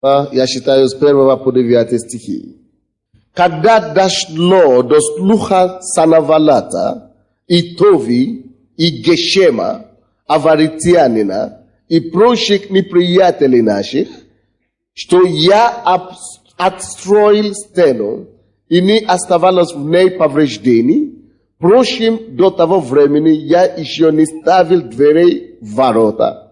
Я считаю, с первого по 9 стихи. Когда дошло до слуха Санавалата и Тови и Гешема, аваритянина, и прочих неприятелей наших, что я отстроил стену, и не оставалось в ней повреждений, впрочем, до того времени я еще не ставил дверей ворота.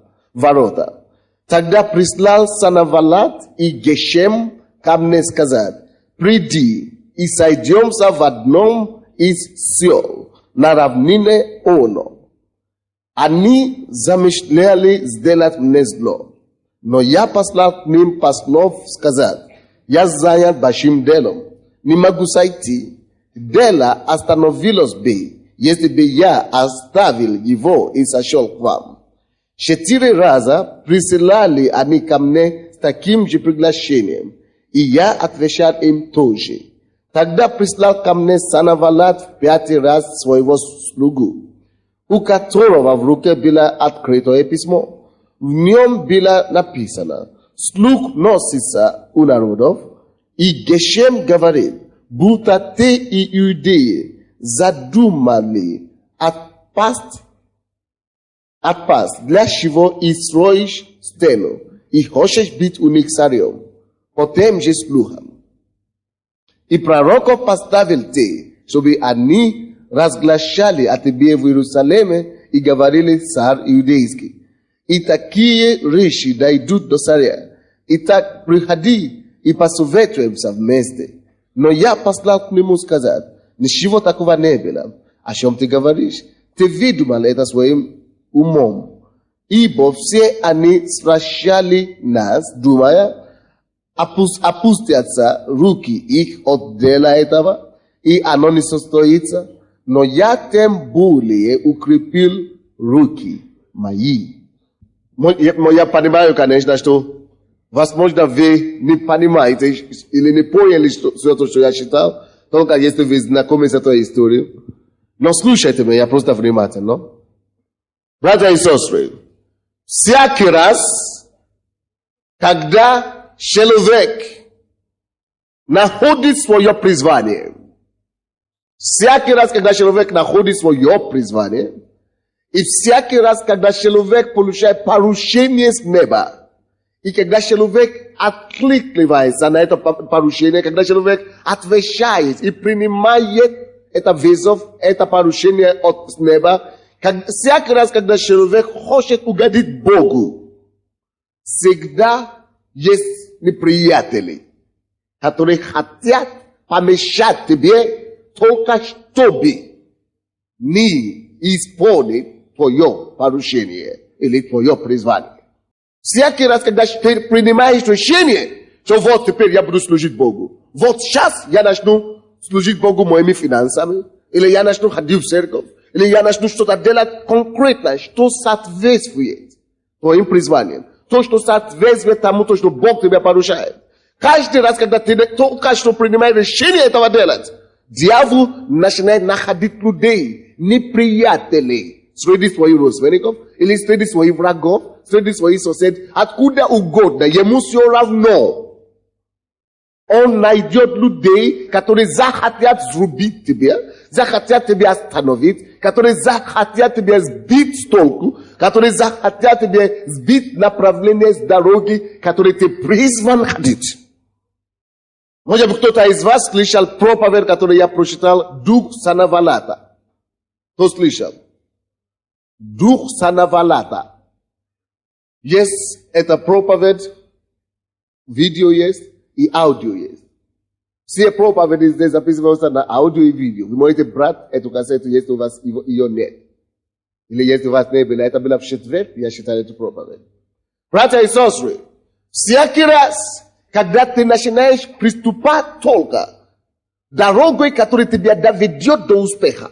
Тогда прислал Санавалат и Гешем ко мне сказать: приди и сойдемся в одном из сел на равнине Оно. Они замышляли сделать мне зло, но я послал к ним послов сказать: я занят большим делом, не могу сойти. Дело остановилось бы, если бы я оставил его и сошел к вам. 4 раза присылали они ко мне с таким же приглашением, и я отвечал им тоже. Тогда прислал ко мне Санавалат в 5 раз своего слугу, у которого в руке было открытое письмо. В нем было написано: слух носится у народов, и Гешем говорит, будто ты и иудеи задумали отпасть, для чего и строишь стену, и хочешь быть у них царем, по тем же слухам. И пророков поставил ты, чтобы они разглашали о тебе в Иерусалиме и говорили: царь иудейский. И такие речи дойдут до царя. Итак, приходи и посоветуемся вместе. Но я послал к нему сказать: ничего такого не было. О чем ты говоришь? Ты выдумал это своим умом. Ибо все они стращали нас, думая, опустятся руки их от дела этого, и оно не состоится. Но я тем более укрепил руки мои. Я понимаю, конечно, что, возможно, вы не понимаете или не поняли все то, что я читал, только если вы знакомы с этой историей. Но слушайте меня просто внимательно. Братья и сестры, всякий раз, когда человек находит свое призвание, всякий раз, когда человек находит свое призвание, и всякий раз, когда человек получает поручение с неба, и когда человек откликается на это поручение, когда человек отвечает и принимает это вызов, это поручение от неба, всякий раз, когда человек хочет угодить Богу, всегда есть неприятели, которые хотят помешать тебе, только чтобы не исполнить твое поручение или твое призвание. Всякий раз, когда ты принимаешь решение, что вот теперь я буду служить Богу, вот сейчас я начну служить Богу моими финансами, или я начну ходить в церковь, или я начну что-то делать конкретно, что соответствует твоим призваниям, то, что соответствует тому, то, что Бог тебе поручает. Каждый раз, когда ты только что принимаешь решение этого делать, дьявол начинает находить людей, неприятелей, среди своих родственников, или среди своих врагов, среди своих соседей, откуда угодно, ему все равно. Он найдет людей, которые захотят срубить тебя, захотят тебя остановить, которые захотят тебя сбить с толку, которые захотят тебя сбить направление с дороги, которой ты призван ходить. Может быть, кто-то из вас слышал проповедь, которую я прочитал, «Дух Санавалата». Кто слышал? Дух Санавалата. Есть эта проповедь, видео есть и аудио есть. Все проповеди здесь записываются на аудио и видео. Вы можете брать эту кассету, если у вас ее нет. Или если у вас не было. Это было в четверг, я считаю эту проповедь. Братья и сестры, всякий раз, когда ты начинаешь приступать только дорогой, которая тебя доведет до успеха,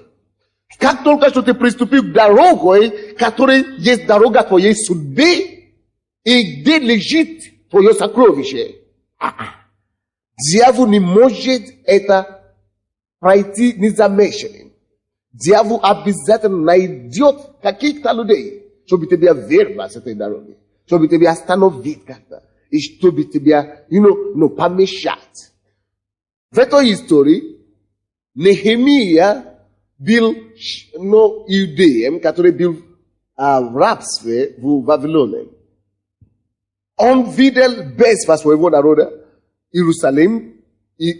как только что ты приступил к дорогой, которая есть дорога твоей судьбы, и где лежит твое сокровище, дьявол не может это пройти незамеченным. Дьявол обязательно найдет каких-то людей, чтобы тебя вернуть с этой дороги, чтобы тебя остановить как-то. и чтобы тебя, помешать. В этой истории Нехемия был, иудеем, который был в рабстве в Вавилоне. Он видел бедствие своего народа, Иерусалим и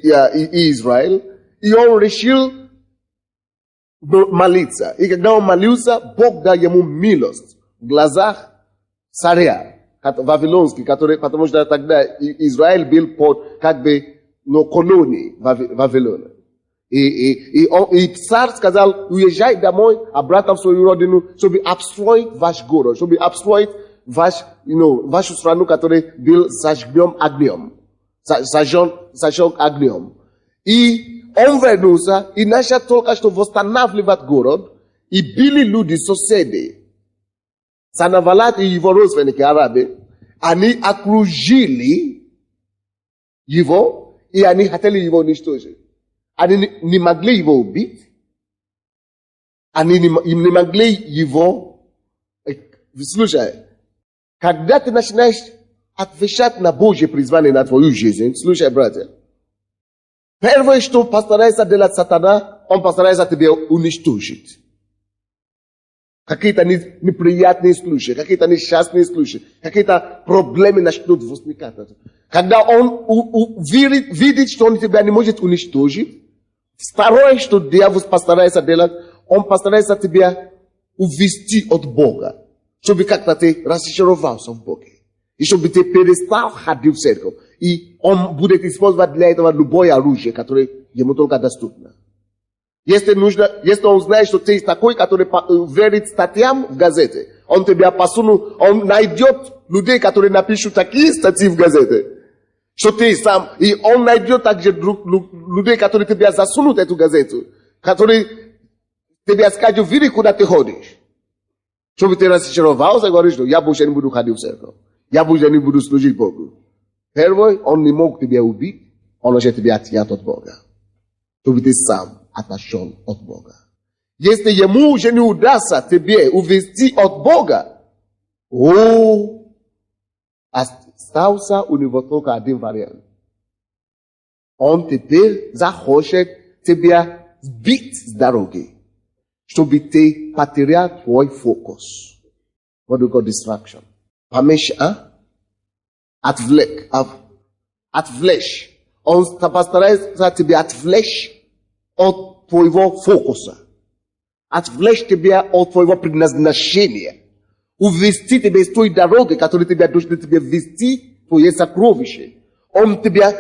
Израиль, и он решил молиться. И когда он молился, Бог дал ему милость в глазах царя вавилонский, потому что тогда Израиль был под колонией Вавилона. И царь сказал: уезжай домой, обратно в свою родину, чтобы обстроить ваш город, чтобы обстроить вашу страну, которая был зажжен огнем. И он вернулся и начал только что восстанавливать город, и были люди, соседи, Санавалат и его родственники арабы, они окружили его, и они хотели его уничтожить. Они не могли его убить, они не могли его... Слушай, когда ты начинаешь отвечать на Божье призвание на твою жизнь, слушай, братья, первое, что постарается делать сатана, он постарается тебя уничтожить. Какие-то неприятные случаи, какие-то несчастные случаи, какие-то проблемы начнут возникать. Когда он видит, что он тебя не может уничтожить, второе, что дьявол постарается делать, он постарается тебя увести от Бога, чтобы как-то ты разочаровался в Боге, и чтобы ты перестал ходить в церковь. И он будет использовать для этого любое оружие, которое ему только доступно. Если он знает, что ты такой, который верит статьям в газете, он тебя посунул, он найдет людей, которые напишут такие статьи в газете, что ты сам, и он найдет также людей, которые тебя засунут эту газету, которые тебе скажут: види, куда ты ходишь. Чтобы ты разочаровался и говоришь: что я больше не буду ходить в церковь, я больше не буду служить Богу. Первый, он не мог тебя убить, он уже тебя отнять от Бога. Чтобы ты сам отошел от Бога. Если ему уже не удастся тебе увести от Бога, остался у него только один вариант. Он теперь захочет тебя сбить с дороги, чтобы ты потерял твой фокус. What do you call distraction? Отвлечь. Он постарается тебя отвлечь от твоего фокуса. Отвлечь тебя от твоего предназначения. Увести тебя с той дороги, которая тебя должна тебе вести в твое сокровище. Он тебя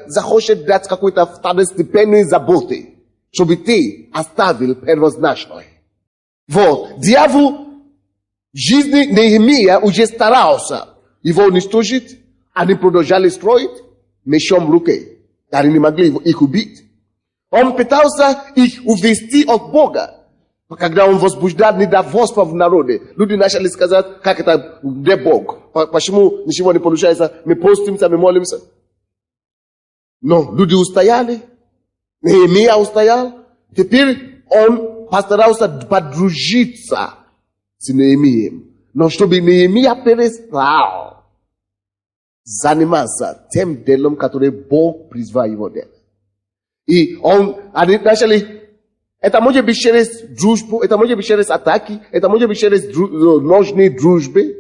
захочет дать какой-то второстепенной заботы, чтобы ты оставил первозначное. Вот. Дьявол в жизни Нехемия уже старался его уничтожить. Они продолжали строить мечом в руке. Они не могли их убить. Он пытался их увести от Бога. Когда он возбуждал недовольство в народе, люди начали сказать: как это, где Бог? Почему ничего не получается? Мы постимся, мы молимся. Но люди устояли. Нехемия устоял. Теперь он постарался подружиться с Нехемией. Но чтобы Нехемия перестал заниматься тем делом, которое Бог призвал его делать. И они начали, это может быть через дружбу, это может быть через атаки, это может быть через ложные дружбы.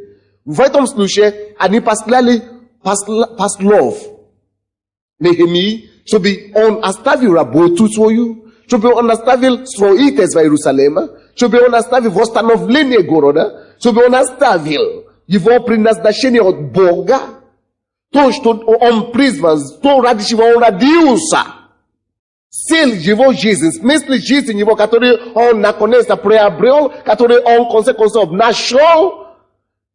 В этом случае они послали послов Нехемии, чтобы он оставил работу свою, чтобы он оставил строительство Иерусалима, чтобы он оставил восстановление города, чтобы он оставил его предназначение от Бога, то, что он призван, то, ради чего он родился. Цель его жизни, смысл жизни его, который он наконец-то приобрел, который он в конце концов нашел.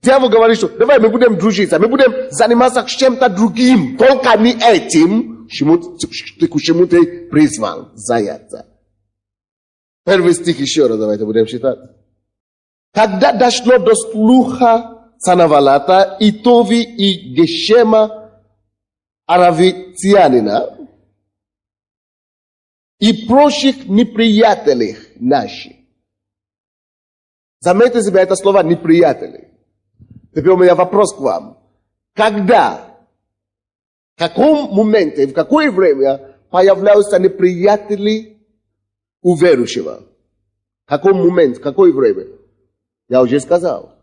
Дьявол говорит, что давай мы будем дружиться, мы будем заниматься чем-то другим, только не этим, к чему ты призван заняться. Первый стих еще раз давайте будем читать. Когда дошло до слуха Санавалата, и Тови, и Гешема, аравитянина, и прочих неприятелей наших. Заметьте себе это слово «неприятели». Теперь у меня вопрос к вам. Когда, в каком моменте, в какое время появляются неприятели у верующего? В каком момент, в какое время? Я уже сказал.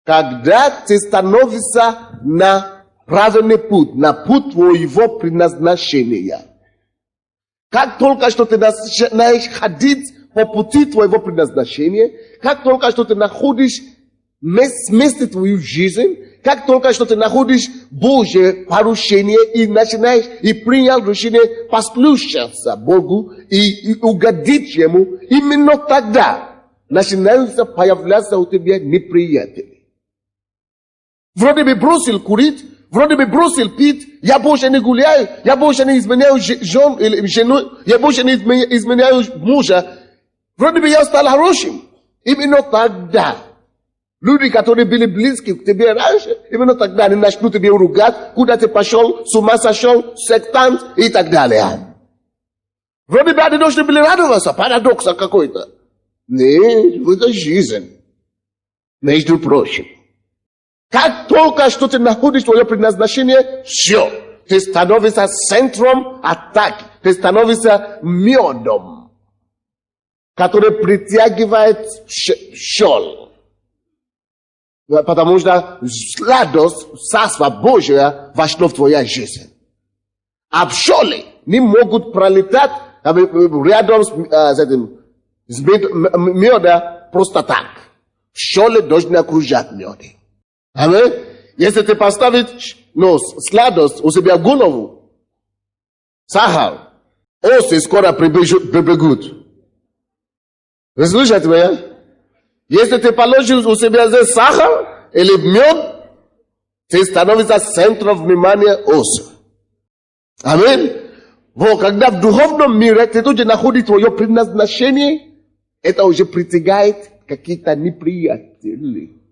Когда ты становишься на правильный путь, на путь твоего предназначения. Как только что ты начинаешь ходить по пути твоего предназначения, как только что ты находишь место твою жизнь, как только что ты находишь Божье поручение и начинаешь и принял решение послушаться Богу и угодить Ему, именно тогда начинаются появляться у тебя неприятели. Вроде бы бросил курить, вроде бы бросил пить, я больше не гуляю, я больше не изменяю жену, я больше не изменяю мужа. Вроде бы я стал хорошим. Именно тогда люди, которые были близки к тебе раньше, именно тогда они начнут тебе ругать, куда ты пошел, с ума сошел, сектант и так далее. Вроде бы они должны были радоваться, парадокс какой-то. Нет, это жизнь. Между прочим. Как только что ты находишь твое предназначение, все. Ты становишься центром атаки. Ты становишься медом, который притягивает щел. Потому что сладость Царства Божия вошло в твою жизнь. А пчелы не могут пролетать рядом с медом просто так. Пчелы должны окружать мед. Аминь. Если ты поставишь сладость у себя в голову, сахар, осы скоро прибегут. Вы слышите меня? Если ты положишь у себя здесь сахар или мед, ты становишься центром внимания ос. Аминь. Вот когда в духовном мире ты тоже находишь твое предназначение, это уже притягивает какие-то неприятели.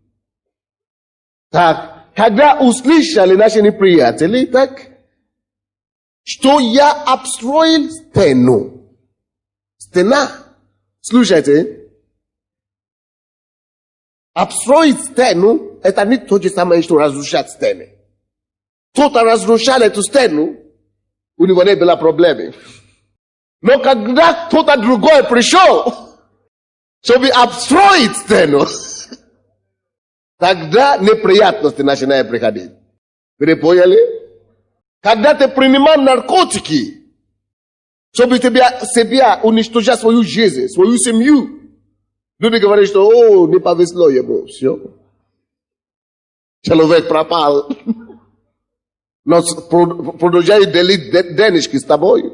Так, когда услышали наши неприятели, так, что я обстроил стену. Стена. Слушайте. Обстроить стену, это не то же самое, что разрушать стены. Кто-то разрушал эту стену, у него не было проблемы. Но когда кто-то другой пришел, чтобы обстроить стену, тогда неприятности начинают приходить. Вы поняли? Когда ты принимаешь наркотики, чтобы себя уничтожать свою жизнь, свою семью, люди говорят, что не повезло ему, все. Человек пропал. Но продолжает делить денежки с тобой.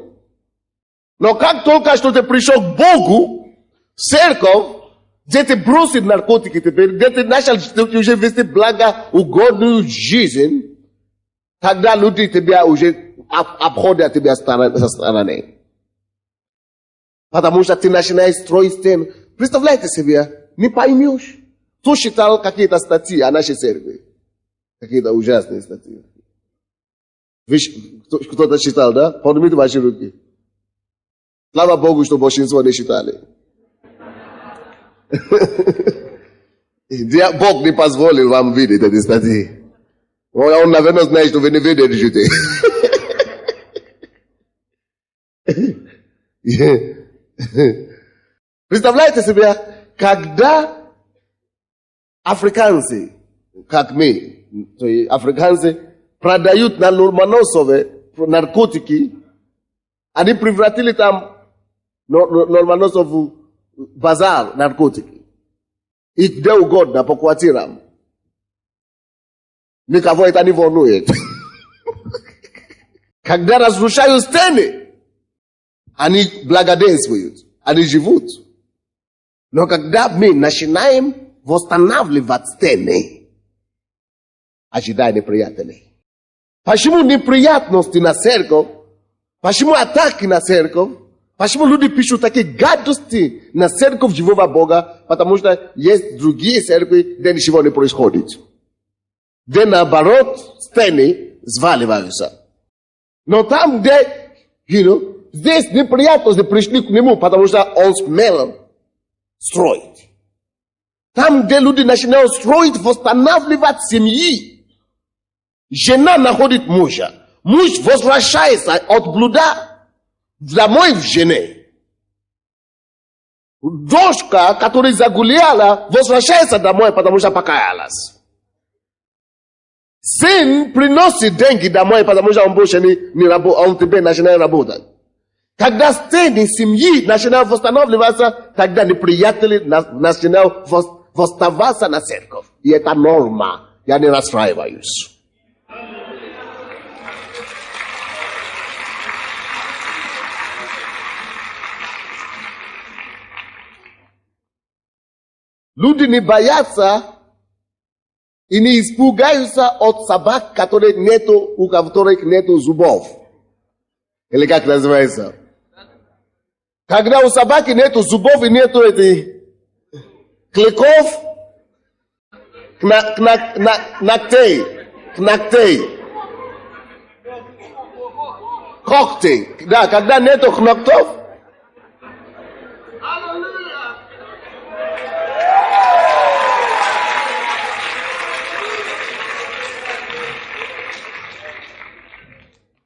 Но как только что ты пришел к Богу, в церковь, где ты бросил наркотики теперь, где ты начал уже вести благоугодную жизнь, тогда люди тебя уже обходят тебя со стороны. Потому что ты начинаешь строить стену. Представляете себе, не поймешь. Кто читал какие-то статьи о нашей церкви? Какие-то ужасные статьи. Кто-то читал, да? Поднимите ваши руки. Слава Богу, что большинство не читали. Бог не позволил вам видеть эти статьи. Он, наверное, знает, что вы не видите. Представляете себе, когда африканцы, как мы, африканцы, продают на Ломоносове наркотики, они превратили там Ломоносов в базар наркотики. И где угодно по квартирам. Никого это не волнует. Когда разрушают стены, они благоденствуют, они живут. Но когда мы начинаем восстанавливать стены, ожидая неприятелей. Почему неприятности на церковь? Почему атаки на церковь? Почему люди пишут такие гадости на церковь живого Бога? Потому что есть другие церкви, где ничего не происходит. Где наоборот стены сваливаются. Но там, где, здесь неприятности пришли к нему, потому что он смел строить. Там, где люди начинают строить, восстанавливать семьи. Жена находит мужа. Муж возвращается от блуда домой в жене. Дочка, которая загуляла, возвращается домой, потому что покаялась. Сын приносит деньги домой, потому что он больше не работает, он теперь начинает работать. Когда стены семьи начинают восстанавливаться, тогда неприятели начинают восставаться на церковь. И это норма. Я не расстраиваюсь. Люди не боятся и не испугаются от собак, у которых нету зубов. Или как называется? Когда у собаки нету зубов и нету этих клыков, ногтей. Когтей. Да, когда нету ногтов,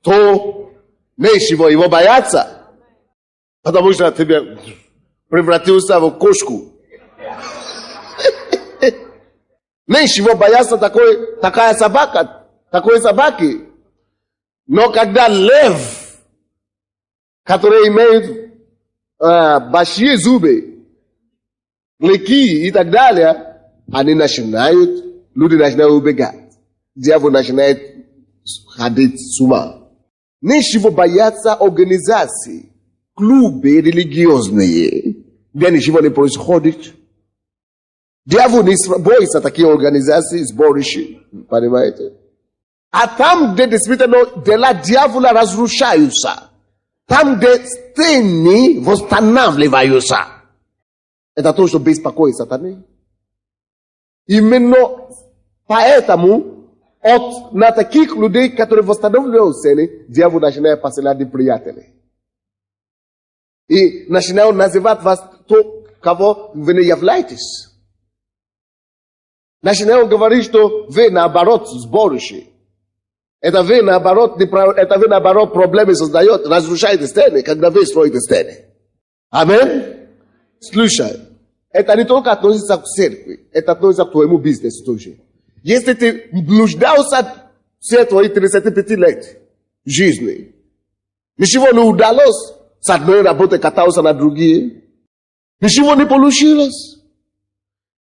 то нечего его бояться, потому что тебе превратился в кошку. Нечего бояться такой собаки. Но когда лев, который имеет большие зубы, клыки и так далее, люди начинают убегать. Дьявол начинает ходить с ума. Нечего бояться организаций, клубы религиозные, где ничего не происходит. Дьявол не боится таких организаций, сборища, понимаете? А там, где действительно дела дьявола разрушаются, там, где стены восстанавливаются, это то, что беспокоит сатаны. Именно поэтому на таких людей, которые восстанавливают стены, дьявол начинает посылать неприятелей. И начинает называть вас то, кого вы не являетесь. Начинают говорить, что вы наоборот сборище. Это вы наоборот проблемы создаете, разрушаете стены, когда вы строите стены. Аминь? Слушай, это не только относится к церкви, это относится к твоему бизнесу тоже. Если ты нуждался все твои 35 лет жизни, ничего не удалось, с одной работы катался на другие, ничего не получилось.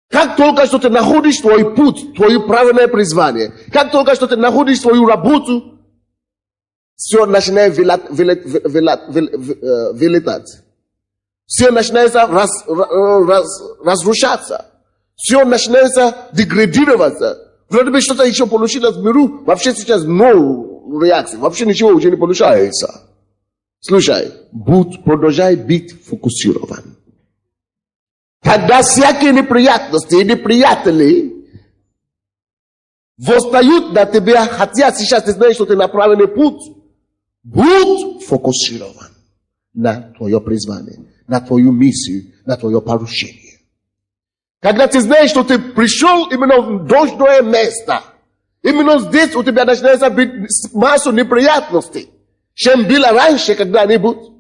Как только что ты находишь твой путь, твое правильное призвание, как только что ты находишь свою работу, все начинает вылетать. Все начинает разрушаться. Все начинается деградироваться. Вроде бы что-то еще получилось в миру, вообще сейчас ноль реакции, вообще ничего уже не получается. Слушай, продолжай быть фокусирован. Когда всякие неприятности и неприятели восстают на тебя, хотя сейчас ты знаешь, что ты на правильный путь, будь фокусирован на твое призвание, на твою миссию, на твое поручение. Когда ты знаешь, что ты пришел именно в должное место, именно здесь у тебя начинается быть массу неприятностей, чем было раньше когда-нибудь,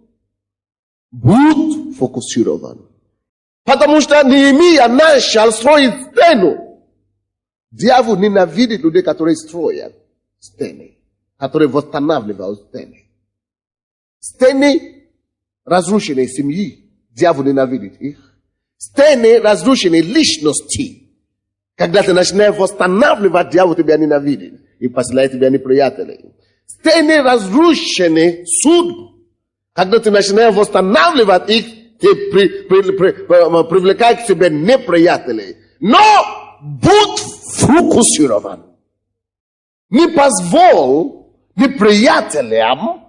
будь фокусирован. Потому что Неемия начал строить стену. Дьявол ненавидит людей, которые строят стены, которые восстанавливают стены. Стены разрушенной семьи, дьявол ненавидит их. Стены разрушенной личности. Когда ты начинаешь восстанавливать, дьявол тебя ненавидит и посылает тебя неприятелей. Стены разрушенной судьбы. Когда ты начинаешь восстанавливать их, ты привлекаешь к себе неприятелей. Но будь фокусирован. Не позволь неприятелям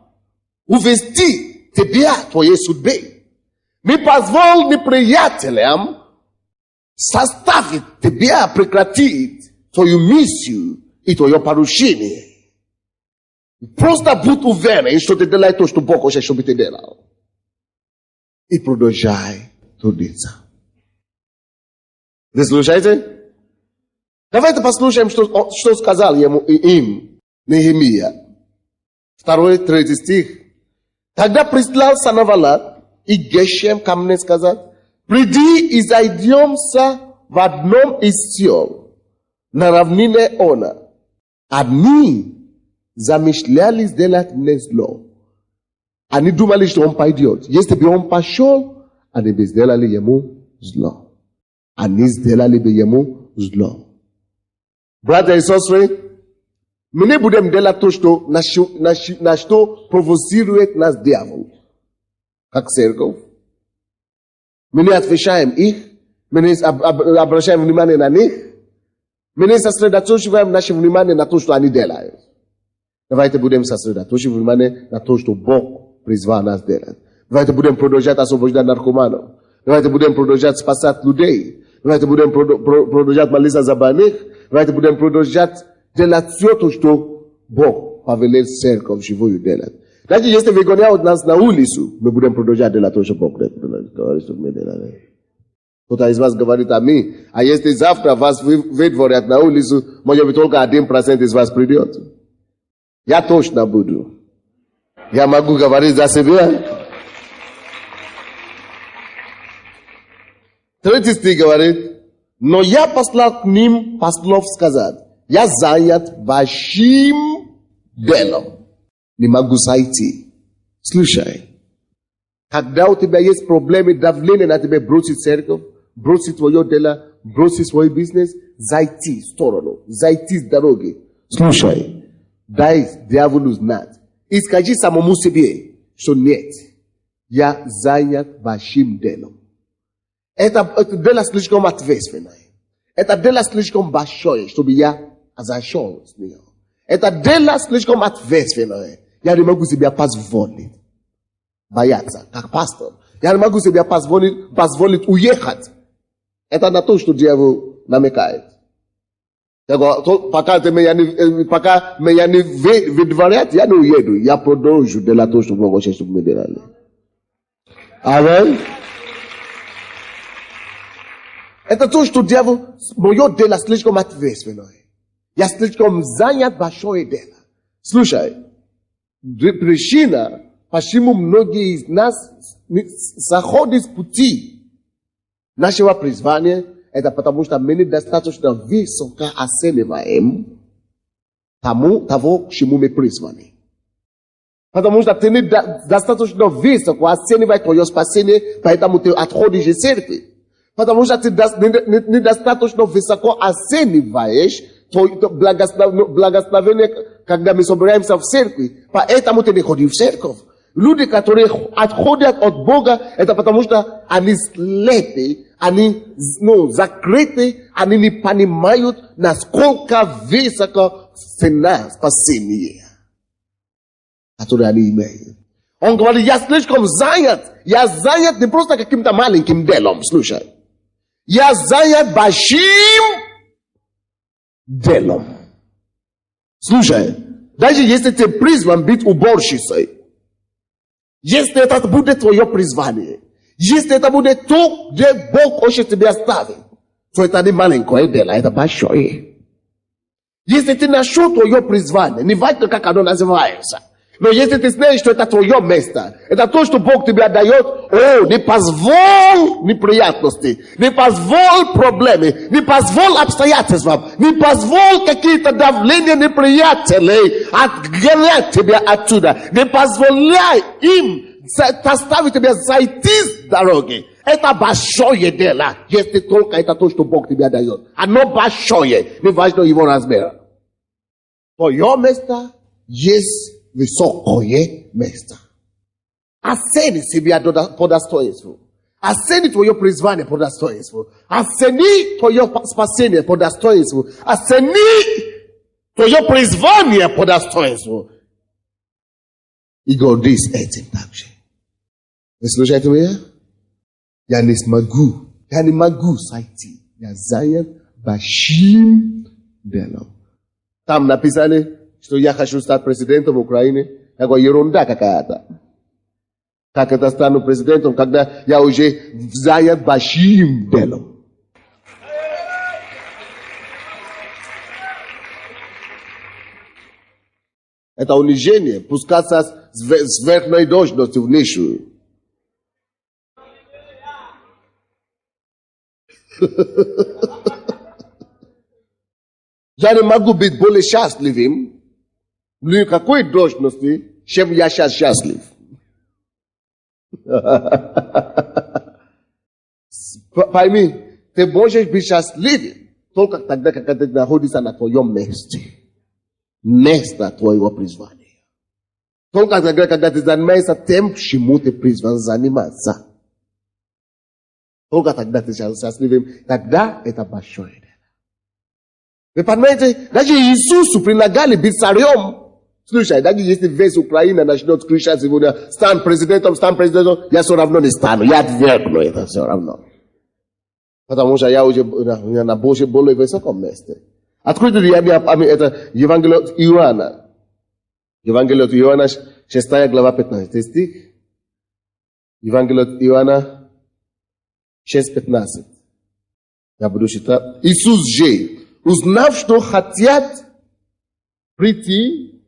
увести тебя в твоей судьбе. Не позволь неприятелям составить тебя, прекратить твою миссию и твое поручение. Просто будь уверен, что ты делаешь то, что Бог хочет, чтобы ты делал. И продолжай трудиться. Вы слушаете? Давайте послушаем, что сказал им. Нехемия. 2-3 стих. Тогда прислал Санавалат и Гешем ко мне сказать: приди и зайдемся в одном из сел на равнине Она. Они замышляли сделать мне зло. Они думали, что он пойдет. Если бы он пошел, они бы сделали ему зло. Они сделали бы ему зло. Братья и сестры, мы не будем делать то, на что провоцирует нас дьявол. Как церковь. Мы не отвечаем их, мы не обращаем внимание на них, мы не сосредоточиваем наше внимание на то, что они делают. Давайте будем сосредоточить внимание на то, что Бог призвал нас делать. Давайте будем продолжать освобождать наркоманов. Давайте будем продолжать спасать людей. Давайте будем продолжать молиться за больных. Давайте будем продолжать делать все то, что Бог повелел церковь живую делать. Даже если выгоняют нас на улицу, мы будем продолжать делать то, что Бог говорит, что мы делаем. Кто-то из вас говорит аминь. А если завтра вас выдворят на улицу, может быть только 1% из вас придет. Я точно буду. Я могу говорить за себя. 3 стих говорит: но я послал к ним послов сказать: я занят большим делом, не могу сойти. Слушай, когда у тебя есть проблемы, давление на тебя, бросить церковь, бросить твое дело, бросить свой бизнес, зайти в сторону, зайти с дороги. Слушай, дай дьяволу знать и скажи самому себе, что нет, я занят большим делом. Это дело слишком ответственное. Это дело слишком большое, чтобы я зашел с нее. Это дело слишком ответственное. Я не могу себе позволить бояться, как пастор. Я не могу себе позволить уехать. Это на то, что дьявол намекает. Пока меня не выдворят, я не уеду. Я продолжу делать то, что Бог хочет, чтобы мы делали. Аминь. Это то, что дьявол, мое дело слишком ответственное. Я слишком занят большое дело. Слушай, причина, почему многие из нас заходят с пути нашего призвания, это потому что мы недостаточно высоко оцениваем того, к чему мы призваны. Потому что ты недостаточно высоко оцениваешь твое спасение, поэтому ты отходишь из церкви. Потому что ты недостаточно высоко оцениваешь благословение, когда мы собираемся в церкви. Поэтому ты не ходишь в церковь. Люди, которые отходят от Бога, это потому что они слепы, они закрыты, они не понимают, насколько высоко цена спасения, которую они имеют. Он говорит: я слишком занят. Я занят не просто каким-то маленьким делом. Слушай. Я занят большим делом. Слушай, даже если ты призван быть уборщицей, если это будет твое призвание, если это будет то, где Бог хочет тебя оставить, то это не маленькое дело, это большое. Если ты нашел твое призвание, не важно, как оно называется, но если ты знаешь, что это твое место, это то, что Бог тебе дает, не позволь неприятности, не позволь проблемы, не позволь обстоятельствам, не позволь какие-то давления неприятелей отгонять тебя отсюда, не позволяй им заставить тебя зайти с дороги. Это большое дело, если только это то, что Бог тебе дает. Оно большое, не важно его размер. Твое место есть высокое место. Оцени себя по достоинству. Оцени твое призвание по достоинству. Оцени твое спасение по достоинству. Оцени твое призвание по достоинству. И гордись этим также. Вы слушаете меня? Я не могу сойти. Я занят большим делом. Там написали, что я хочу стать президентом Украины. Я говорю, ерунда какая-то. Как это стану президентом, когда я уже занят большим делом. Это унижение. Пускаться с верхней должности в низшую. Я не могу быть более счастливым в никакой должности, чем я сейчас счастлив. Пойми, ты можешь быть счастливым только тогда, когда ты находишься на твоем месте. Место твоего призвания. Только тогда, когда ты занимаешься тем, чему ты призван заниматься. Только тогда ты счастливым. Тогда это большое дело. Вы понимаете, даже Иисусу предлагали быть царем. Слушай, даже если весь Украина начнет кричать сегодня, стань президентом, я все равно не стану. Я отвергну это все равно. Потому что я уже на более высоком месте. Откройте это Евангелие от Иоанна. Евангелие от Иоанна, 6 глава, 15 стих. Евангелие от Иоанна, 6:15. Я буду читать. Иисус же, узнав, что хотят прийти,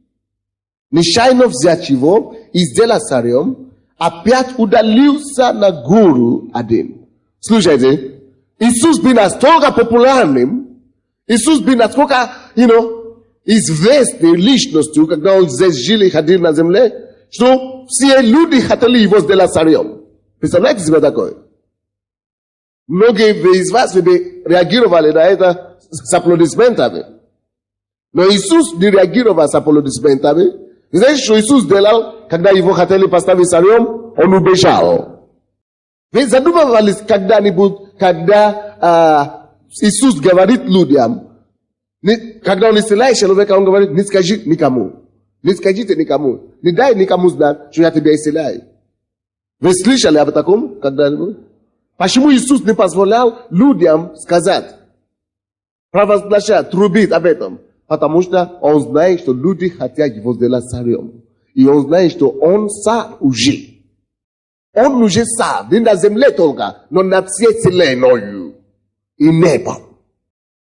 нечаянно взять его и сделать царем, опять удалился на гору один. Слушайте, Иисус был настолько популярным, Иисус был настолько, известной личностью, когда он здесь жил и ходил на земле, что все люди хотели его сделать царем. Представляете себе такое? Многие из вас реагировали на это с аплодисментами. Но Иисус не реагировал с аплодисментами. Знаете, что Иисус сделал, когда его хотели поставить царем? Он убежал. Вы задумывались когда-нибудь, когда Иисус говорит людям, когда он исцеляет человека, он говорит, не скажи никому. Не скажите никому. Не дай никому знать, что я тебя исцеляю. Вы слышали об таком когда-нибудь? Почему Иисус не позволял людям сказать, провозглашать, трубить об этом? Потому что он знает, что люди хотят его сделать царем. И он знает, что он царь уже. Он уже царь, не на земле только, но над всей вселенной и небом.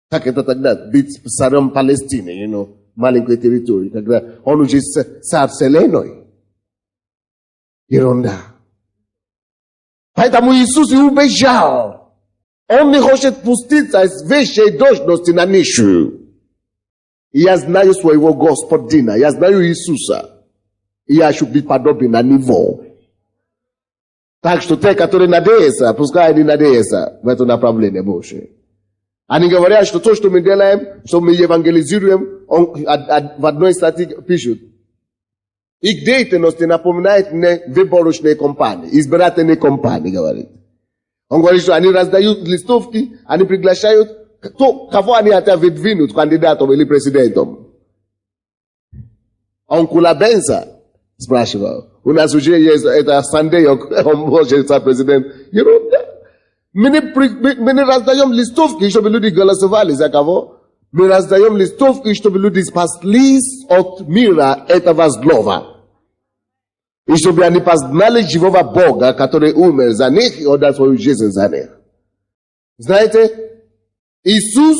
Как это тогда быть царем Палестины, маленькой территории, когда он уже царь вселенной. Ерунда. Поэтому Иисус и убежал. Он не хочет пуститься из высшей должности на низшую. И я знаю своего Господина, я знаю Иисуса. И я хочу быть подобен на него. Так что те, которые надеются, пускай они надеются в это направление больше. Они говорят, что то, что мы делаем, что мы евангелизируем, в одной статье пишут. Их деятельность напоминает мне выборочные кампании, избирательные кампании, говорит. Он говорит, что они раздают листовки, они приглашают, кого они хотят выдвинуть кандидатом или президентом. Он Кулабенса спрашивал. У нас уже есть это Sunday, он может стать президент. Мы не раздаем листовки, чтобы люди голосовали за кого. Мы раздаем листовки, чтобы люди спаслись от мира этого злого. И чтобы они познали живого Бога, который умер за них и отдал свою жизнь за них. Знаете, Иисус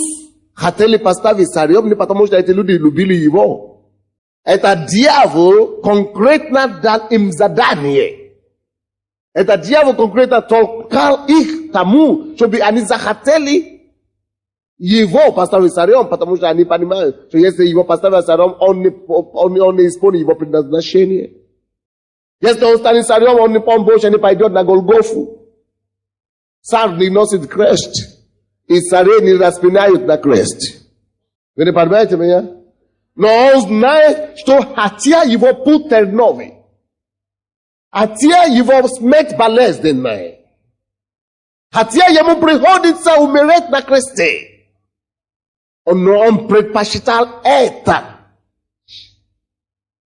хотели поставить царем не потому, что эти люди любили его. Это дьявол конкретно дал им задание. Это дьявол конкретно толкал их тому, чтобы они захотели его поставить царем, потому что они понимают, что если его поставить царем, он не исполнит его предназначение. Если он станет царем, он больше не пойдет на Голгофу. Царь не носит крест, и цари не распинают на крест. Вы не понимаете меня? Но он знает, что хотя его путь терновый, хотя его смерть болезненная, хотя ему приходится умереть на кресте, он предпочитал это,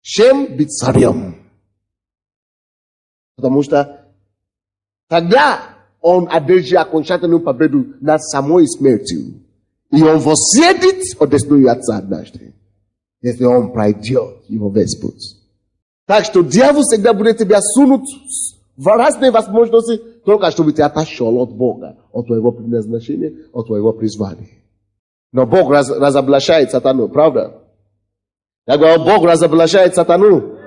чем быть царем. Потому что тогда он одержит окончательную победу над самой смертью. И он воссъедет одесную отца однажды, если он пройдет его весь путь. Так что дьявол всегда будет тебя сунуть в разные возможности, только чтобы ты отошел от Бога, от твоего предназначения, от твоего призвания. Но Бог разоблачает сатану, правда? Jak Bог razоблачает сатану,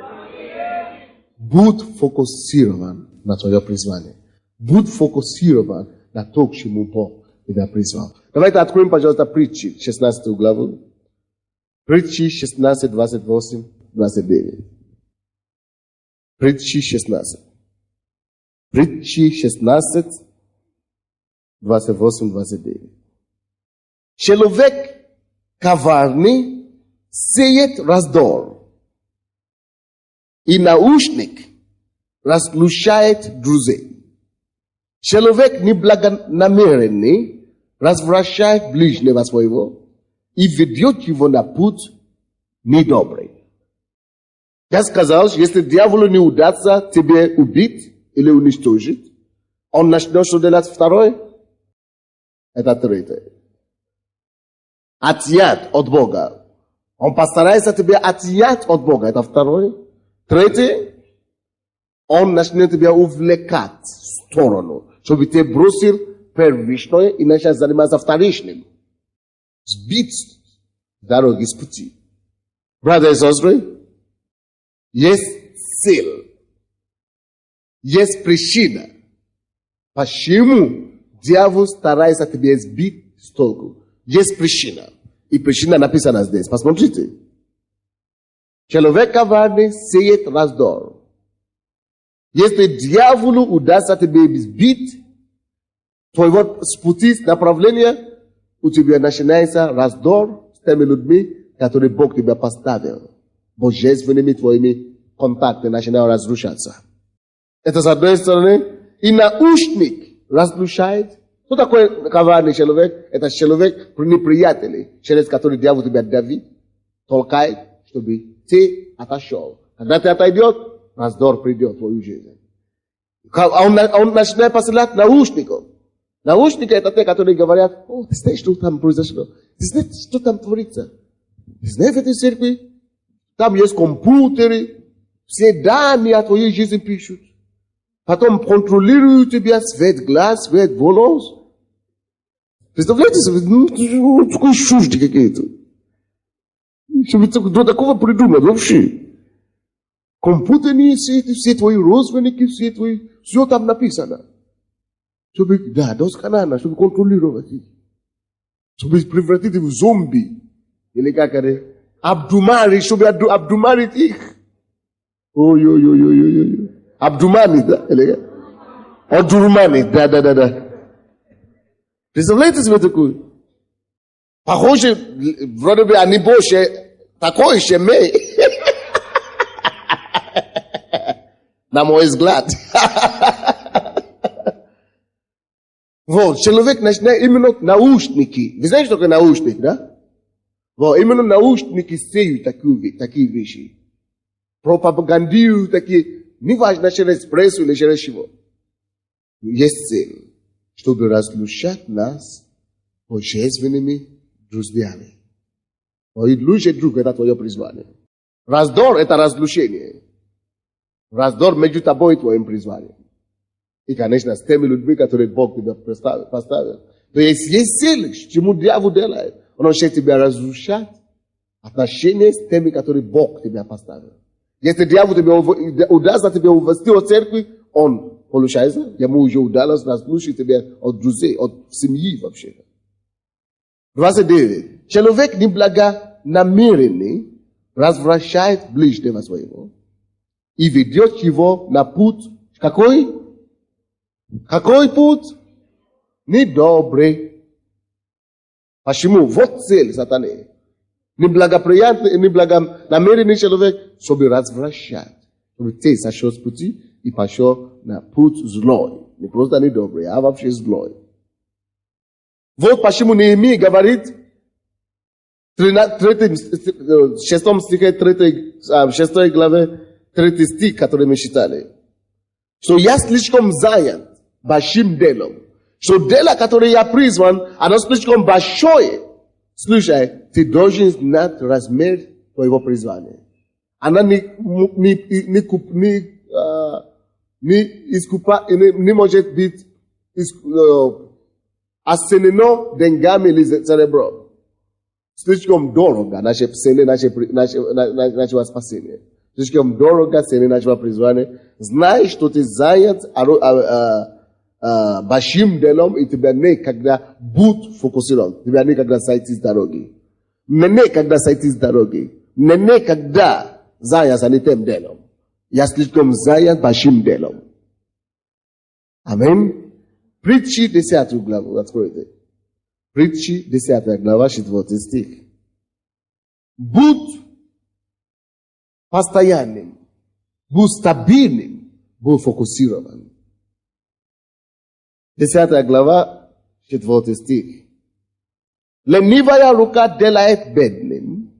будь фокусирован на твое призвание. Будь фокусирован на то, к чему Бог тебя призвал. Давайте откроем, пожалуйста, Притчи, 16 главу. Притчи 16, 28, 29. Притчи 16. Притчи 16, 28, 29. Человек коварный сеет раздор, и наушник разлучает друзей. Человек неблагонамеренный развращает ближнего своего и ведет его на путь недобрый. Я сказал, если дьяволу не удастся тебе убить или уничтожить, он начнет что делать второе? Это третье. Отъять от Бога. Он постарается тебя отъять от Бога. Это второе. Третье. Он начнет тебя увлекать в сторону, чтобы ты бросил первичное и начал заниматься вторичным. Сбить с дороги, с пути. Братья и сестры, есть цель. Есть причина. Почему дьявол старается тебя сбить с толку? Есть причина. И причина написана здесь. Посмотрите. Человек коварный сеет раздор. Если дьяволу удастся тебе сбить твоего с пути, с направления, у тебя начинается раздор с теми людьми, которые Бог тебя поставил. Божественными твоими контактами начинают разрушаться. Это с одной стороны. И наушник разрушает. Кто такой коварный человек? Это человек неприятель, через который дьявол тебя давит, толкает, чтобы ты отошел. Когда ты отойдешь, раздор придет в твою жизнь. Он начинает посылать наушников. Наушники это те, которые говорят, о, ты знаешь, что там произошло? Ты знаешь, что там творится? Ты знаешь, в этой церкви там есть компьютеры, все данные о твоей жизни пишут. Потом контролируют тебя цвет глаз, цвет волос. Представляете себе, такой чушь какие-то. Чтобы до такого придумать вообще. Компьютерные сети, все твои родственники, все там написано. Чтобы, да, досконально, чтобы контролировать их. Чтобы превратить их в зомби. Или как это? Обдумарить, чтобы обдумарить их. Ой-ой-ой-ой-ой. Обдуманить, да? Или как? Одурманить, да. Представляете себе такую? Похоже, вроде бы они больше такой, чем мы. На мой взгляд. Вот, человек начинает именно наушники. Вы знаете, что такое наушник, да? Вот, именно наушники сеют такие вещи. Пропагандируют такие, неважно через прессу или через чего. Есть цель, чтобы разлучать нас божественными друзьями. И лучший друг это твое призвание. Раздор это разлучение. Раздор между тобой и твоим призванием. И, конечно, с теми людьми, которые Бог тебя поставил. То есть цель, чему дьявол делает. Он хочет тебя разрушать отношения с теми, которые Бог тебя поставил. Если дьявол тебе удастся тебя увести от церкви, он получается, ему уже удалось разрушить тебя от друзей, от семьи вообще. 29. Человек неблагонамеренный развращает ближнего своего и ведет его на путь. Какой? Какой путь? Недобрый. Почему? Вот цель сатаны. Неблагонамеренный человек, чтобы развращать. Чтобы ты сошел с пути и пошел на путь злой. Не просто недобрый, а вообще злой. Вот почему Неемия говорит в 6 стихе 6 главе 3 стих, который мы читали. Что я слишком занят большим делом. Что дело, которое я призван, оно слишком большое. Слушай, ты должен знать размер твоего призвания. Она не может быть оценено деньгами или серебром. Слишком дорого наше цели, нашего спасения. Слишком дорого цели нашего призвания. Знай, что ты занят большим делом, и тебя никогда будь фокусирован. Тебя никогда сойти с дороги. Никогда сойти с дороги. Никогда заняться не тем делом. Я слишком занят большим делом. Аминь. Притчи 10 главу, откройте. Притчи 10 глава, 4 стих. Будь постоянным, будь стабильным, будь фокусирован. 10 глава, 4 стих. Ленивая рука делает бедным,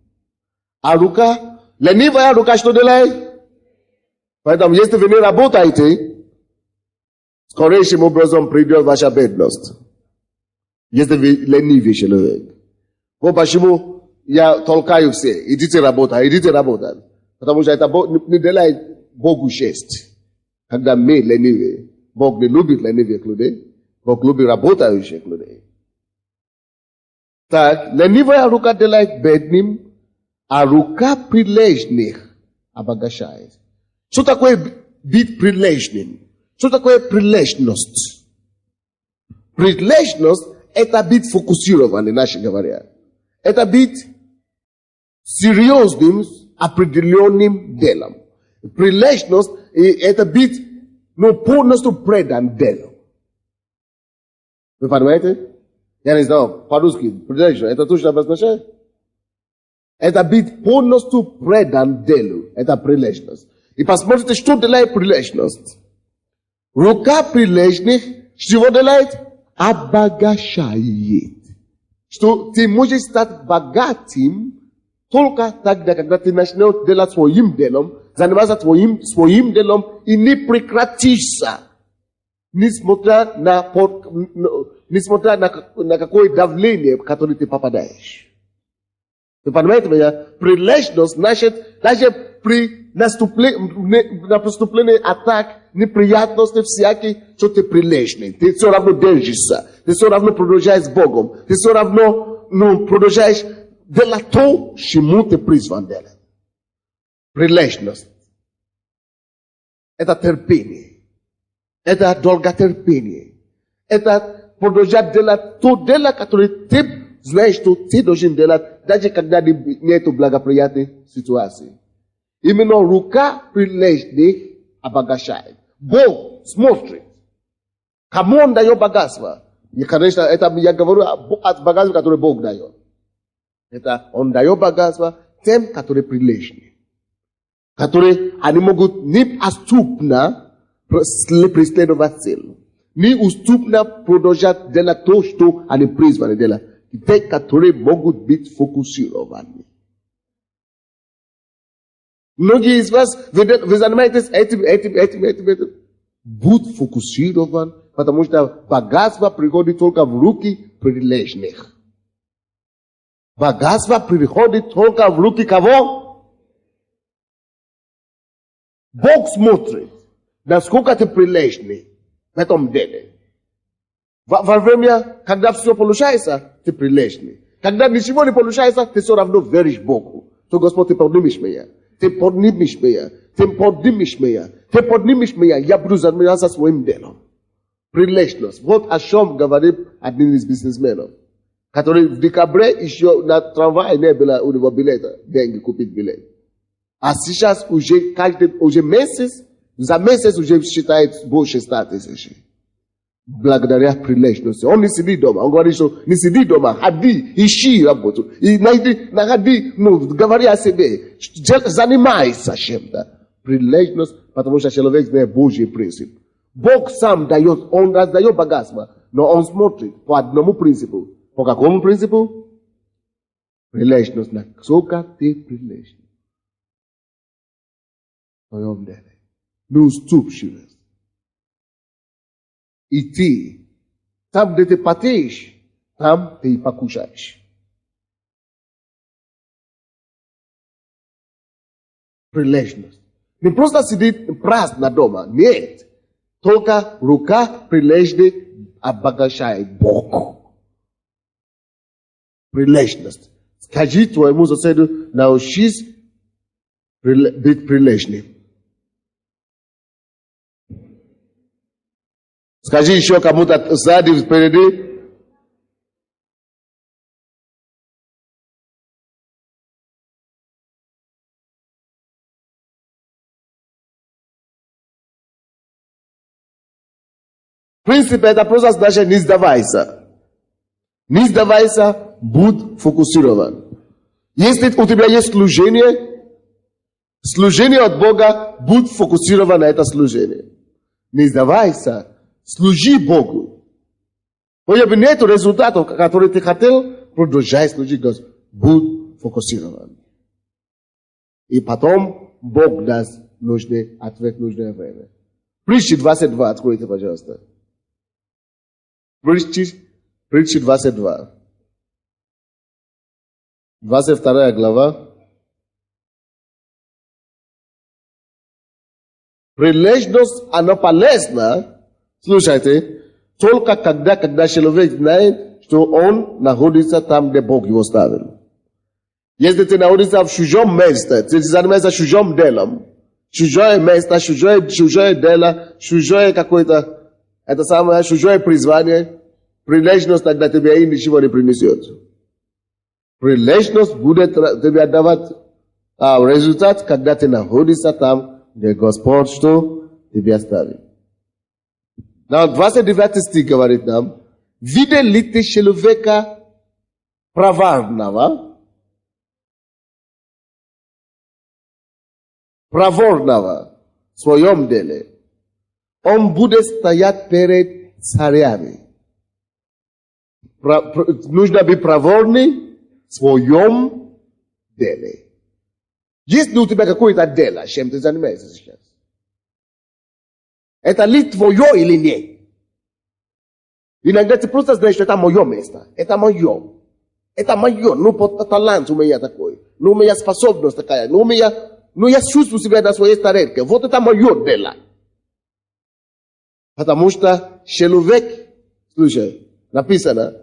а ленивая рука что делает? Поэтому, если вы не работаете, скорейшим образом придет ваша бедность. Если вы ленивый человек. Вот почему я толкаю все. Идите работать. Потому что это не делает Богу честь. Когда мы ленивые. Бог не любит ленивых людей. Бог любит работающих людей. Так, ленивая рука делает бедным, а рука прилежных обогащает. Что такое быть прилежным? Что такое прилежность? Прилежность – это быть фокусированным, иначе говоря. Это быть серьезным, определенным делом. Прилежность – это быть полностью предан делу. Вы понимаете? Я не знаю, по-русски, прилежность – это точно обозначает? Это быть полностью предан делу. Это прилежность. И посмотрите, что делает прилежность. Рука прилежных, чего делает? Обогащает. Что ты можешь стать богатым только тогда, когда ты начнешь делать своим делом, заниматься своим делом и не прекратишься, несмотря на какое давление, в которое ты попадаешь. Вы понимаете меня? Прилежность значит, даже при наступлении атак, неприятности всякие, что ты прилежный. Ты все равно держишься. Ты все равно продолжаешь с Богом. Ты все равно продолжаешь делать то, чему ты призван делать. Прилежность. Это терпение. Это долготерпение. Это продолжать делать то дело, которое ты знаешь, что ты должен делать, даже когда нету благоприятной ситуации. Именно рука прилежных обогащает. Бог смотрит. Кому он дает богатство? И, конечно, это я говорю о богатстве, которое Бог дает. Это он дает богатство тем, которые прилежны. Которые они могут неотступно преследовать цель. Неуступно продолжать делать то, что они призваны делать. Те, которые могут быть фокусированы. Многие из вас, вы занимаетесь этим. Будь фокусирован, потому что богатство приходит только в руки прилежных. Богатство приходит только в руки кого? Бог смотрит, насколько ты прилежный в этом деле. Во время, когда все получается, ты прилежный. Когда ничего не получается, ты все равно веришь Богу. То Господь, ты поднимешь меня. Ты поднимешь меня. Я буду заниматься своим делом. Прилежность. Вот о чем говорит один из бизнесменов, который в декабре еще на трамвае не было у него билета, деньги купить билет. А сейчас уже месяц, за месяц уже считает больше 100 тысяч. Благодаря прилежности. Он не сидит дома. Он говорит, что не сиди дома, ходи, ищи работу. И ходи, говори о себе. Занимайся чем-то. Прилежность, потому что человек знает Божий принцип. Бог сам дает, он раздает богатство, но он смотрит по одному принципу. По какому принципу? Прилежность. Насколько ты прилежный в твоем деле. Не уступчивость. И ты, там, где ты потеешь, там ты и покушаешь. Прилежность. Не просто сидит праздно дома. Нет. Только рука прилежной обогащает Бог. Прилежность. Скажи твоему соседу, научись быть прилежным. Скажи еще кому-то сзади, впереди. В принципе, это просто значит не сдавайся. Не сдавайся, будь фокусирован. Если у тебя есть служение от Бога, будь фокусирован на это служение. Не сдавайся, служи Богу. Если нет результатов, которые ты хотел, продолжай служить Господу. Будь фокусирован. И потом Бог даст нужный ответ, нужное время. Притчи 22, откройте, пожалуйста. Притчи 22. 22 глава. Прилежность, она полезна, слушайте, только когда человек знает, что он находится там, где Бог его ставил. Если ты находишься в чужом месте, ты занимаешься чужим делом, чужое место, чужое дело, чужое какое-то, это самое чужое призвание, прилежность тогда тебе и ничего не принесет. Прилежность будет тебе давать результат, когда ты находишься там, где Господь что тебе оставит. 29 стих говорит нам, видел ли ты человека проворного в своем деле? Он будет стоять перед царями. Нужно быть проворным в своем деле. Есть ли у тебя какое-то дело, чем ты занимаешься сейчас? Это ли твое или нет? Иногда ты просто знаешь, что это мое место. Это мое. Это мое. Ну, талант у меня такой. Ну, у меня способность такая. Ну, я чувствую себя на своей тарелке. Вот это мое дело. Потому что человек, слушай, написано,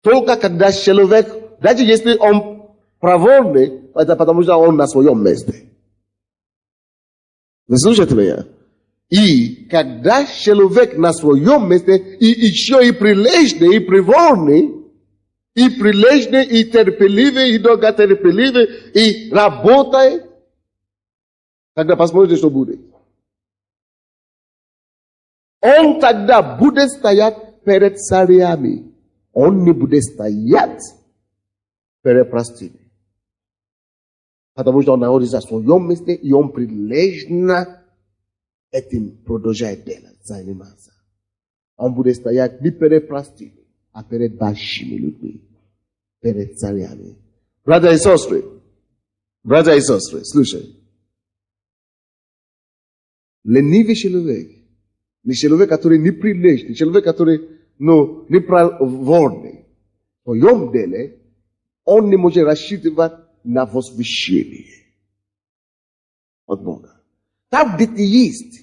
только когда человек, даже если он проворный, это потому что он на своем месте. Вы слушаете меня? И когда человек на своем месте, и еще и прилежный, и проворный, и прилежный, и терпеливый, и долготерпеливый, и работает, тогда посмотрите, что будет. Он тогда будет стоять перед царями. Он не будет стоять перед простыми. Потому что он находится в своем месте, и он прилежно этим продолжает делать, заниматься. Он будет стоять не перед простыми, а перед большими людьми, перед царями. Братья и сестры, слушай. Ленивый человек, не человек, который не прилежный, человек, который не проворный, в своем деле, он не может рассчитывать на возвышение от Бога. Там, где ты есть,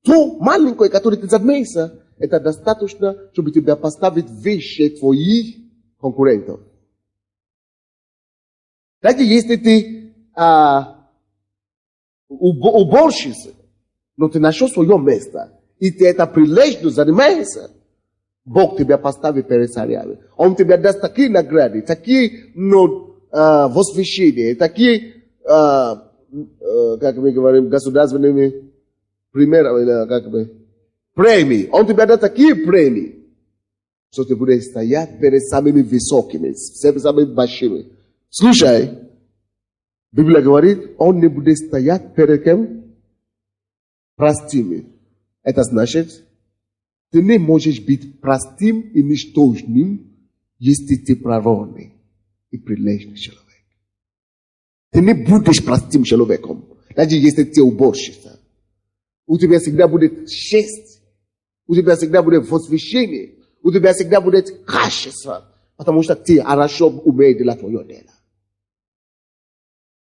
то маленькое, которое ты занимаешься, это достаточно, чтобы тебя поставить выше твоих конкурентов. Даже если ты уборщица, но ты нашел свое место, и ты это прилежно занимаешься, Бог тебя поставит перед царями. Он тебе даст такие награды, такие возвышения, такие, как мы говорим, государственными примерами, премии. Он тебе даст такие премии, что ты будешь стоять перед самыми высокими, самыми большими. Слушай, Библия говорит, он не будет стоять перед кем? Простыми. Это значит, ты не можешь быть простым и ничтожным, если ты проворный и прилежный человек. Ты не будешь простым человеком, даже если ты уборщица. У тебя всегда будет честь, у тебя всегда будет возвышение, у тебя всегда будет качество, потому что ты хорошо умеешь делать твое дело.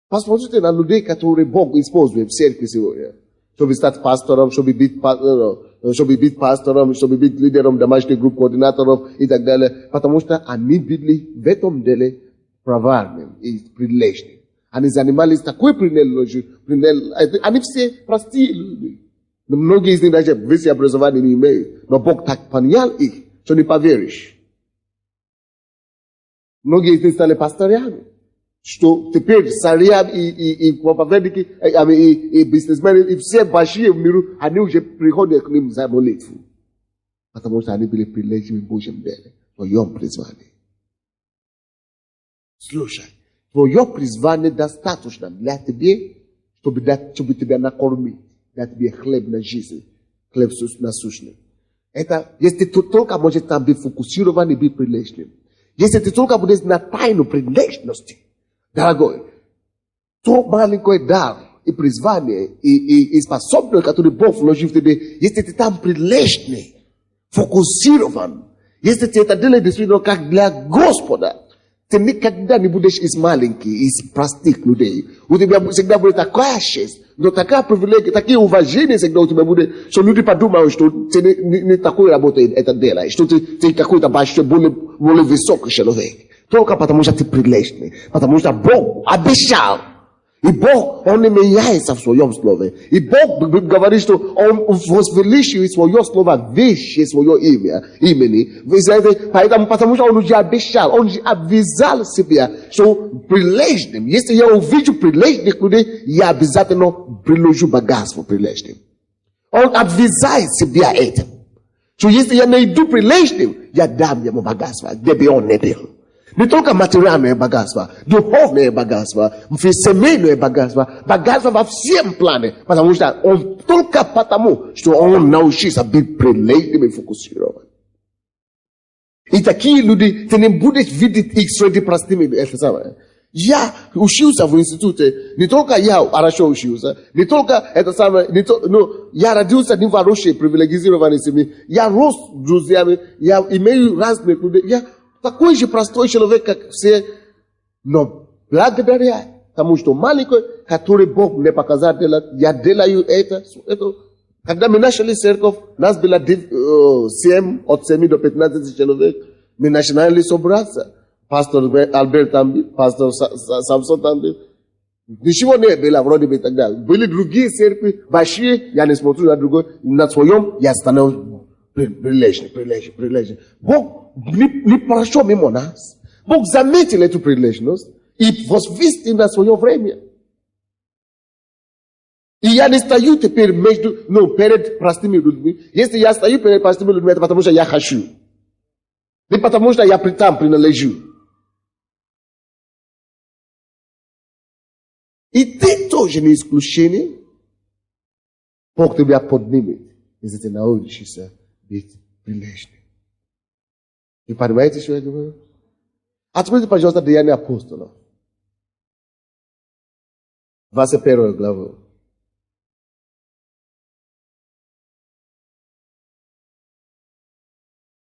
Посмотрите на людей, которые Бог использует в церкви сегодня. Чтобы стать пастором, чтобы быть пастором, чтобы быть лидером домашних групп, координаторов и так далее. Потому что они были в этом деле праварным и прилежным. Они занимались такой прилежностью, они все простые люди. Но многие из них даже высшее образование не имеют. Но Бог так понял их, что не поверишь. Многие из них стали пасторами. Что теперь царям и проповедники, и бизнесмены, и все большие в миру, они уже приходят к ним за молитву. Потому что они были прилежны в Божьем деле, в твоем призвании. Слушай, твое призвание достаточно для тебя, чтобы тебя накормить, дать тебе хлеб на жизнь, хлеб насущный. Это, если ты только можешь там быть фокусирован и быть прилежным. Если ты только будешь на тайну прилежности, дорогой, то маленький дар и призвание, и способность, которую Бог вложил в тебя, если ты там прилежный, фокусирован, если ты это делаешь действительно как для Господа, ты никогда не будешь из маленьких, из простых людей. У тебя всегда будет такая честь, но такая привилегия, такие уважения всегда у тебя будет, что люди подумают, что ты не такой работой это делаешь, что ты какой-то большой, более высокий человек. Только потому что ты прилежный, потому что Бог обещал. И Бог, Он не меняется в своем слове. И Бог говорит, что Он возвеличивает свое слово выше свое имени. Вы знаете, поэтому, потому что Он уже обещал, Он же обвязал себя, что прилежным. Если я увижу прилежных людей, я обязательно приложу богатство прилежным. Он обвязает себя этим. Что если я найду прилежным, я дам ему богатство, где бы он не был. Не только материальное богатство, духовное богатство, семейное богатство, богатство во всем плане, потому что он только потому, что он научился быть прилежным и фокусирован. И такие люди, ты не будешь видеть их среди простыми. Это самое. Я учился в институте, не только я хорошо учился, не только это самое, но я родился не в хорошей привилегированной семье, я рос с друзьями, я имею разные люди, я такой же простой человек, как все, но благодаря тому, что маленький, который Бог мне показал делать, я делаю это. Когда мы начали церковь, нас было 7, от 7 до 15 человек, мы начинали собраться. Пастор Альберт там был, пастор Самсон там был. Ничего не было вроде бы и так далее. Были другие церкви, большие, я не смотрю на другой, на своем я становлюсь прилежный. Бог не прошел мимо нас. Бог заметил эту прилежность и возвестил на свое время. И я не стою теперь перед простыми людьми. Если я стою перед простыми людьми, это потому что я хочу. Не потому что я там принадлежу. И ты тоже не исключение. Бог тебя поднимет, если ты научишься быть прилежным. Вы понимаете, что я говорю? Откройте, пожалуйста, Деяния апостолов. 21 главу.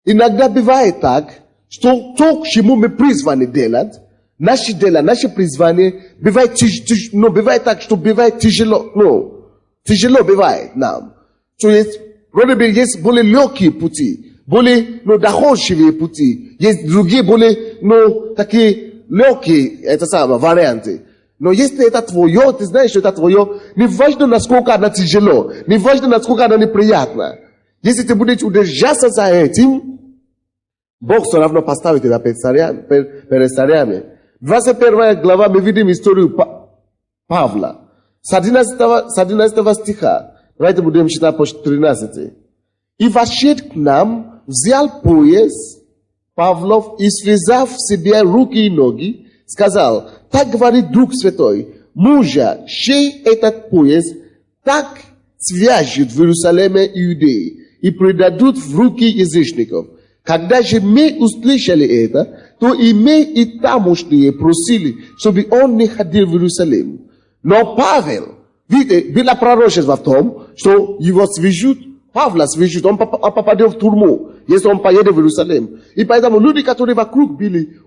Иногда бывает так, что то, к чему мы призваны делать, наши дела, наши призвания, бывает так, что бывает тяжело. Тяжело бывает нам. То есть, вроде бы есть более легкие пути, более доходчивые пути. Есть другие более, такие легкие, варианты. Но если это твое, ты знаешь, что это твое, не важно, насколько оно тяжело, не важно, насколько оно неприятно. Если ты будешь удержаться за этим, Бог все равно поставит тебя перед царями. 21 глава мы видим историю Павла. С 11 стиха. Давайте будем читать по 13. И вошед к нам, взял пояс Павлов и, связав себе руки и ноги, сказал: так говорит Дух Святой, мужа, чей этот пояс, так свяжут в Иерусалиме Иудеи и предадут в руки язычников. Когда же мы услышали это, то и мы и тамошние просили, чтобы он не ходил в Иерусалим. Но Павел, видите, было пророчество в том, что его свяжут, Павла свяжут, он попадет в тюрьму, если он поедет в Иерусалим. И поэтому люди, которые вокруг были,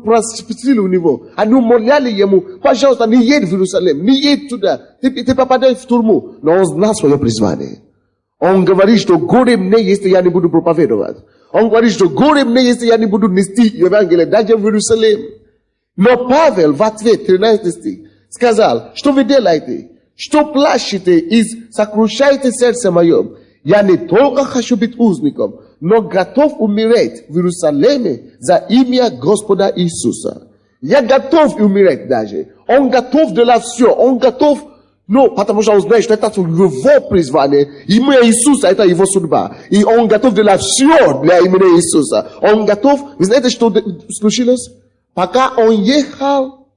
просили у него, они умоляли ему: пожалуйста, не едь в Иерусалим, не едь туда, ты попадешь в тюрьму. Но он знал свое призвание. Он говорит, что горе мне, если я не буду проповедовать. Он говорит, что горе мне, если я не буду нести Евангелие даже в Иерусалим. Но Павел в ответ, 13 стих, сказал, что вы делаете? Что плачете и сокрушаете сердце моем? Я не только хочу быть узником, но готов умереть в Иерусалиме за имя Господа Иисуса. Я готов умереть даже. Он готов делать все. Он готов, потому что он знает, что это его призвание. Имя Иисуса, это его судьба. И он готов делать все для имени Иисуса. Он готов. Вы знаете, что случилось? Пока он ехал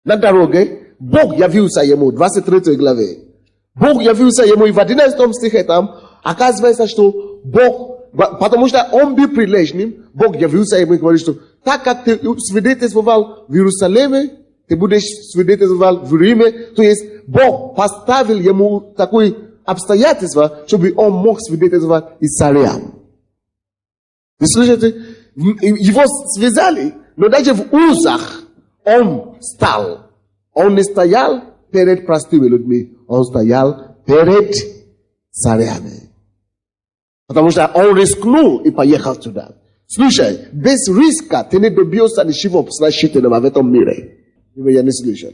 на дороге, Бог явился ему, 23 главе. Бог явился ему, и в 11 стихе там, оказывается, что Бог, потому что он был прилежным, Бог явился ему и говорит, что так как ты свидетельствовал в Иерусалиме, ты будешь свидетельствовал в Риме, то есть Бог поставил ему такое обстоятельство, чтобы он мог свидетельствовать и царям. Вы слышите? Его связали, но даже в узах он стал. Он не стоял перед простыми людьми, он стоял перед царями. Потому что он рискнул и поехал туда. Слушай, без риска ты не добьешься ничего значительного в этом мире. Я не слышал.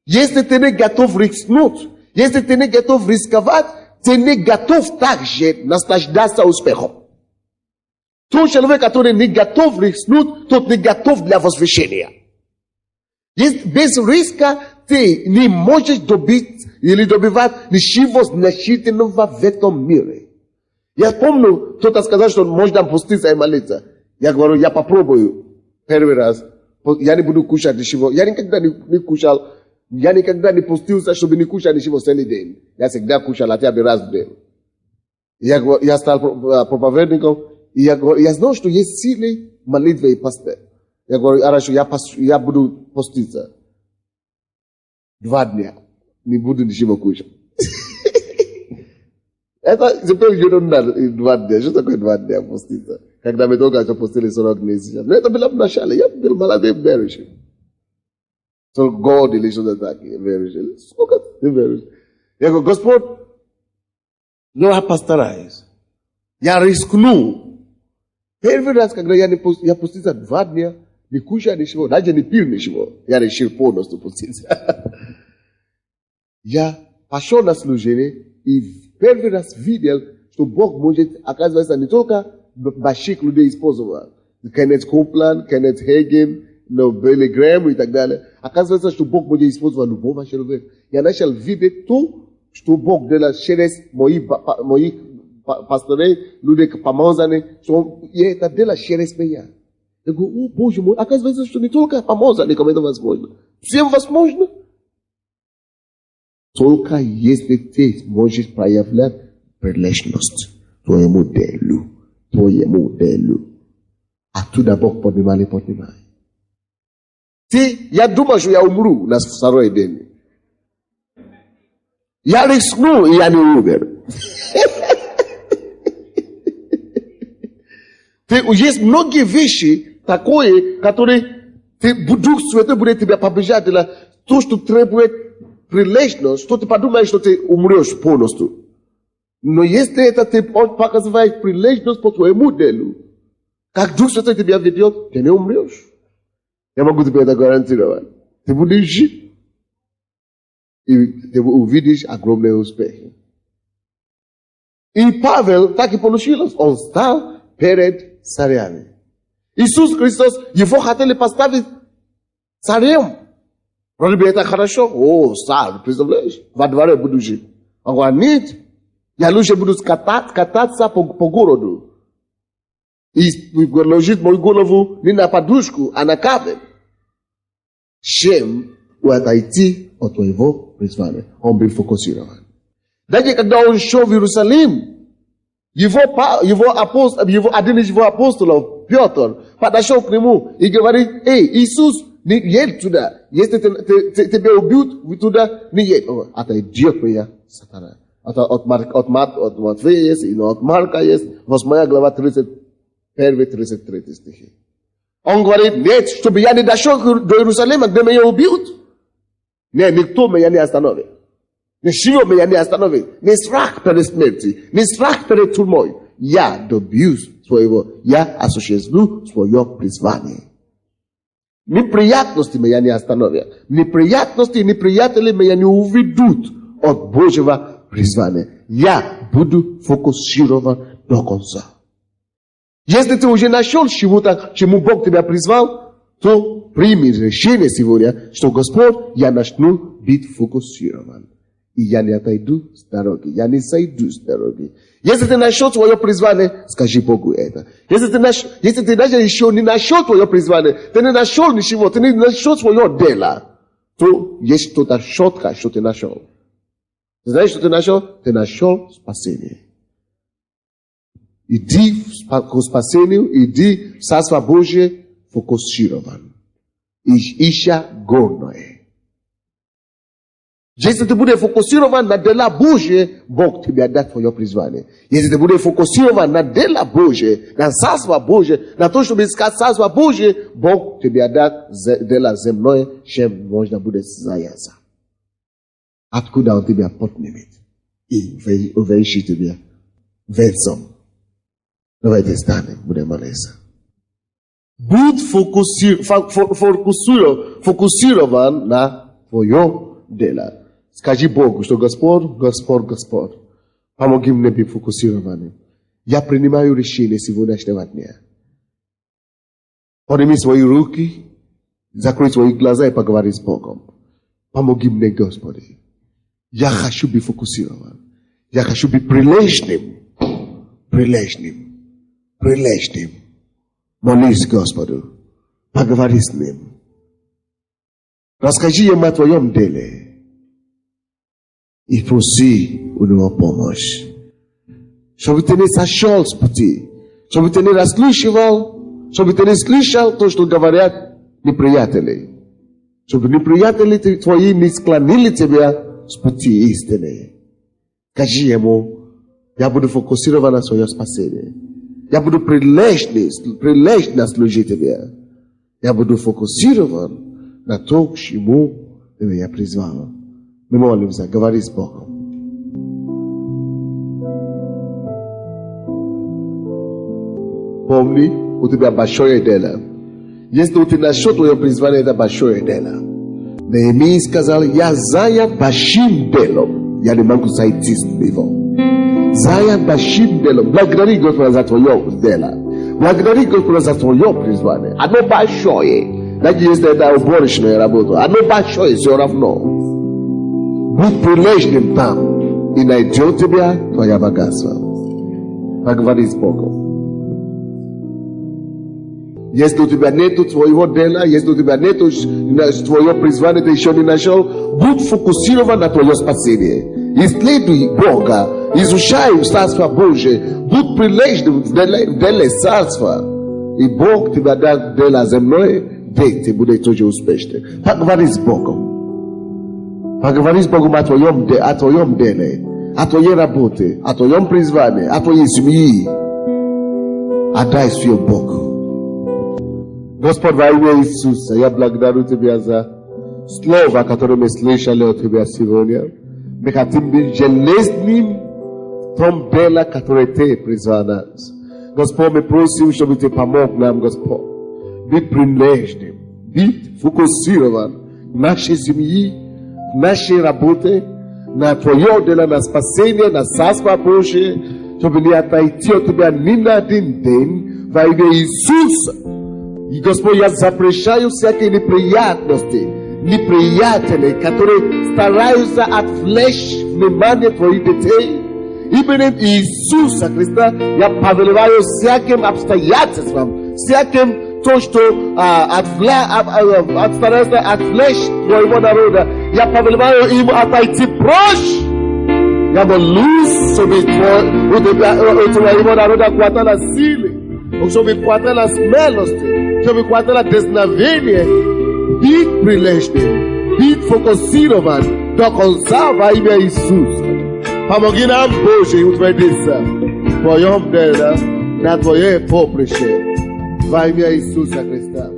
Если ты не готов рискнуть, если ты не готов рисковать, ты не готов также наслаждаться успехом. Тот человек, который не готов рискнуть, тот не готов для возвышения. Без риска ты не можешь добить или добивать ничего значительного в этом мире. Я помню, кто-то сказал, что можно поститься и молиться. Я говорю, я попробую первый раз. Я не буду кушать ничего. Я никогда не кушал. Я никогда не постился, чтобы не кушать ничего целый день. Я всегда кушал хотя бы раз в день. Я стал проповедником. И я знал, что есть силы молитвы и посты. Я говорю, хорошо, я буду поститься. 2 дня. Не буду ничего кушать. Это теперь ерунда 2 дня. Что такое 2 дня поститься? Когда мы только что постили 40 дней сейчас. Но это было в начале. Я был молодым верующим. 40 год или что-то такое. Верующим. Сколько ты верующий? Я говорю, Господь, я постараюсь. Я рискну. Первый раз, когда я постился 2 дня, не кушал ничего, даже не пил ничего. Я решил полностью поститься. Я пошел на служение и первый раз видел, что Бог может, оказывается, не только больших людей использовать. Кеннет Копланд, Кеннет Хейген, Билли Грэм и так далее. Оказывается, что Бог может использовать любого человека. Я начал видеть то, что Бог делает через мои пасторы, люди помазаны, что это делает через меня. Я говорю, о Боже мой, оказывается, что не только помазанникам это возможно. Всем возможно. Только если ты можешь проявлять прилежность твоему делу. Оттуда Бог поднимает. Я думаю, что я умру на второй день. Я рискну, и я не умер. Есть многие вещи такое, которые Дух Святой будет тебя побежать для то, что требует прилежность, что ты подумаешь, что ты умрешь полностью. Но если это ты показываешь прилежность по твоему делу, как Дух Святой тебя ведет, ты не умрешь. Я могу тебе это гарантировать. Ты будешь жить. И ты увидишь огромные успехи. И Павел так и получилось. Он стал перед царями. Иисус Христос, его хотели поставить царем. Вроде бы это хорошо. О, царь, представляешь? Во дворе буду жить. Он говорит, нет. Я лучше буду кататься по городу. И ложить мою голову не на подушку, а на кабель. Чем отойти от твоего призвания. Он был фокусирован. Даже когда он шел в Иерусалим, один из его апостолов, Петр, подошел к нему и говорит, эй, Иисус, не едь туда. Если тебя убьют, туда не едь. Отойди от меня, сатана. От Матфея есть, и от Марка есть. 8 глава 31-33 стихи. Он говорит, нет, чтобы я не дошел до Иерусалима, где меня убьют. Нет, никто меня не остановит. Ничего меня не остановит. Не страх перед смертью, не страх перед тюрьмой. Я добьюсь своего, я осуществлю свое призвание. Неприятности меня остановят. Неприятности, неприятели меня не уведут от Божьего призвания. Я буду фокусирован до конца. Если ты уже нашел чему-то, чему Бог тебя призвал, то прими решение сегодня, что Господь, я начну быть фокусирован. И я не отойду с дороги, я не сойду с дороги. Если ты нашел твое призвание, скажи Богу это. Если ты даже еще не нашел твое призвание, ты не нашел ничего, ты не нашел свое дело, то есть что-то четко, что ты нашел. Ты знаешь, что ты нашел? Ты нашел спасение. Иди к спасению, иди в Царство Божие фокусирован. Ища горное. Если ты будешь фокусирован на дела Божие, Бог тебе даст твое призвание. Если ты будешь фокусирован на дела Божие, на Царство Божие, на то, чтобы искать Царство Божие, Бог тебе даст дела земное, чем можно будет заняться. Откуда Он тебя поднимет и увеличит тебя весом. Давайте встанем, будем молиться. Будь фокусирован на твое дело. Скажи Богу, что Господь, помоги мне быть фокусированным. Я принимаю решение сегодняшнего дня. Подними свои руки, закрой свои глаза и поговори с Богом. Помоги мне, Господи. Я хочу быть фокусирован. Я хочу быть прилежным. Молись Господу. Поговори с Ним. Расскажи Ему о твоем деле. И проси у Него помощь. Чтобы ты не сошел с пути. Чтобы ты не расслышал. Чтобы ты не слышал то, что говорят неприятели. Чтобы неприятели твои не склонили тебя с пути истины. Скажи Ему, я буду фокусирован на свое спасение. Я буду прилежно служить Тебе. Я буду фокусирован на то, к чему Ты меня призвал. Мы молимся, говори с Богом. Помни, у тебя большое дело. Если ты нашел твое призвание, это большое дело. Неемия сказал, я занят большим делом. Я не могу сойти с него. Занят большим делом. Благодари Господа за твое дело. Благодари Господа за твое призвание. Оно большое. Даже если это уборочная работа, оно большое все равно. Будь прилежным там, и найдет тебя твое богатство. Поговори с Богом. Если у тебя нету твоего дела, если у тебя нету твоего призвания, ты еще не нашел, будь фокусирован на твое спасение. Исследуй Бога, изучай Царство Божие, будь прилежным в деле Царства. И Бог тебе даст дело земное, где ты будешь тоже успешным. Поговори с Богом. Поговори с Богом о твоем деле, о твоей работе, о твоем призвании, о твоей семье. Отдай все Богу. Господь, во имя Иисуса, я благодарю Тебя за слово, которое мы слышали от Тебя сегодня. Мы хотим быть железным в том деле, которое Ты призвал нас. Господь, мы просим, чтобы Ты помог нам, Господь. Быть прилежным, быть фокусирован в нашей семье, в нашей работе, на Твое дело, на спасение, на Царство Божие, чтобы не отойти от Тебя ни на один день, во имя Иисуса. И, Господь, я запрещаю всякие неприятности, неприятели, которые стараются отвлечь внимание Твоих детей. Именем Иисуса Христа я повелеваю всяким обстоятельствам, всяким то, что старается отвлечь Твоего народа. Я повелеваю им отойти прочь. Я молюсь, чтобы у Твоего народа хватало силы, чтобы хватало смелости, чтобы хватало дерзновения. Быть прилежным, быть фокусирован до конца во имя Иисуса. Помоги нам, Боже, утвердиться в Твоем деле, на Твое поприще во имя Иисуса Христа.